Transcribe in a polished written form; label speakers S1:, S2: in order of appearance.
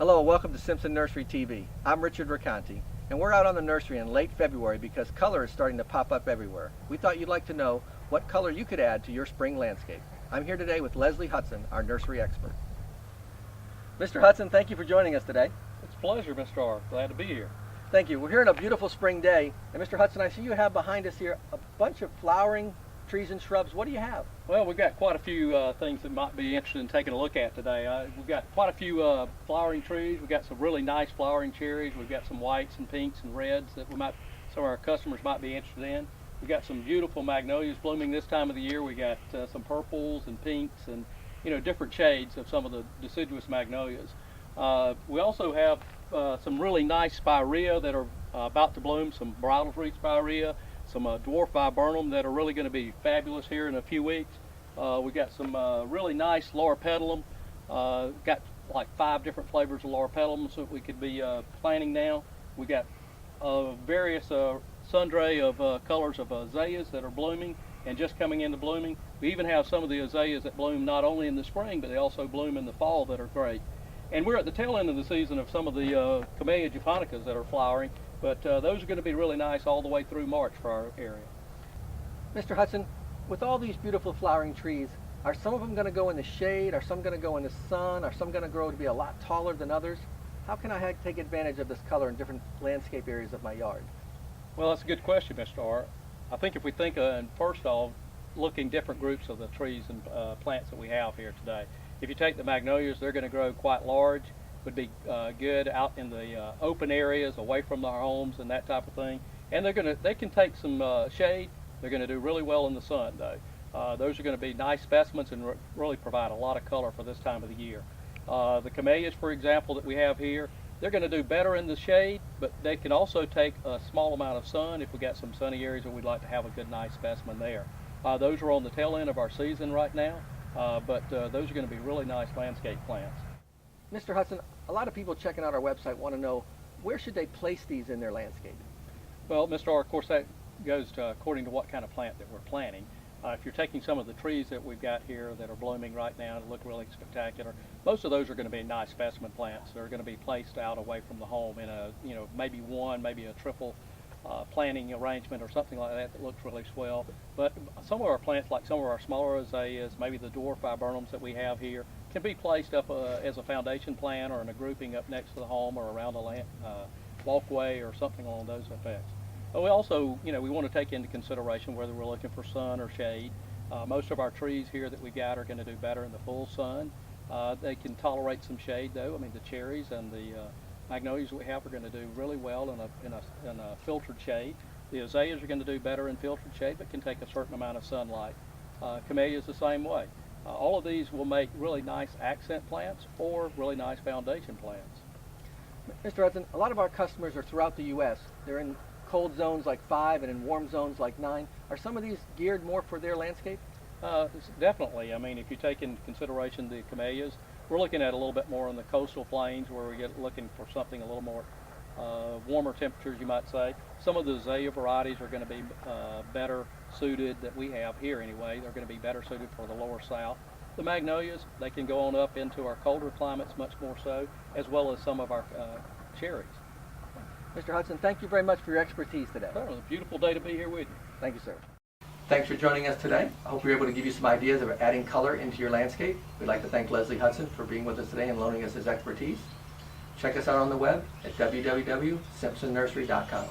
S1: Hello, welcome to Simpson Nursery TV. I'm Richard Roccanti, and we're out on the nursery in late February because color is starting to pop up everywhere. We thought you'd like to know what color you could add to your spring landscape. I'm here today with Leslie Hudson, our nursery expert. Mr. Hudson, thank you for joining us today.
S2: It's a pleasure, Mr. R. Glad to be here.
S1: Thank you. We're here on a beautiful spring day, and Mr. Hudson, I see you have behind us here a bunch of flowering trees and shrubs. What do you have?
S2: Well, we've got quite a few things that might be interested in taking a look at today. We've got quite a few flowering trees. We've got some really nice flowering cherries. We've got some whites and pinks and reds that some of our customers might be interested in. We've got some beautiful magnolias blooming this time of the year. We got some purples and pinks and different shades of some of the deciduous magnolias. We also have some really nice spirea that are about to bloom, some bridal tree spirea, some dwarf viburnum that are really going to be fabulous here in a few weeks. We got some really nice loropetalum. Got like 5 different flavors of loropetalum that we could be planting now. We got various sundry of colors of azaleas that are blooming and just coming into blooming. We even have some of the azaleas that bloom not only in the spring, but they also bloom in the fall that are great. And we're at the tail end of the season of some of the camellia japonicas that are flowering, but those are going to be really nice all the way through March for our area.
S1: Mr. Hudson, with all these beautiful flowering trees, are some of them going to go in the shade? Are some going to go in the sun? Are some going to grow to be a lot taller than others? How can I take advantage of this color in different landscape areas of my yard?
S2: Well, that's a good question, Mr. R. I think if we think, and first off, looking different groups of the trees and plants that we have here today. If you take the magnolias, they're going to grow quite large, would be good out in the open areas, away from our homes and that type of thing. And they can take some shade. They're going to do really well in the sun, though. Those are going to be nice specimens and really provide a lot of color for this time of the year. The camellias, for example, that we have here, they're going to do better in the shade, but they can also take a small amount of sun if we got some sunny areas where we'd like to have a good, nice specimen there. Those are on the tail end of our season right now, but those are going to be really nice landscape plants.
S1: Mr. Hudson, a lot of people checking out our website want to know where should they place these in their landscape?
S2: Well, Mr. R, of course, that goes to according to what kind of plant that we're planting. If you're taking some of the trees that we've got here that are blooming right now and look really spectacular, most of those are going to be nice specimen plants. They're going to be placed out away from the home in a, maybe a triple planting arrangement or something like that looks really swell. But some of our plants, like some of our smaller azaleas, maybe the dwarf viburnums that we have here, can be placed up as a foundation plant or in a grouping up next to the home or around a walkway or something along those effects. But we also, we want to take into consideration whether we're looking for sun or shade. Most of our trees here that we got are going to do better in the full sun. They can tolerate some shade, though. I mean, the cherries and the magnolias we have are going to do really well in a filtered shade. The azaleas are going to do better in filtered shade, but can take a certain amount of sunlight. Camellias the same way. All of these will make really nice accent plants or really nice foundation plants.
S1: Mr. Hudson, a lot of our customers are throughout the U.S. They're in cold zones like 5 and in warm zones like 9. Are some of these geared more for their landscape?
S2: Definitely. I mean, if you take into consideration the camellias, we're looking at a little bit more on the coastal plains where we get looking for something a little more warmer temperatures, you might say. Some of the azalea varieties are going to be better suited that we have here anyway. They're going to be better suited for the lower south. The magnolias, they can go on up into our colder climates much more so, as well as some of our cherries.
S1: Mr. Hudson, thank you very much for your expertise today.
S2: Oh, it was a beautiful day to be here with you.
S1: Thank you, sir. Thanks for joining us today. I hope we were able to give you some ideas of adding color into your landscape. We'd like to thank Leslie Hudson for being with us today and loaning us his expertise. Check us out on the web at www.simpsonnursery.com.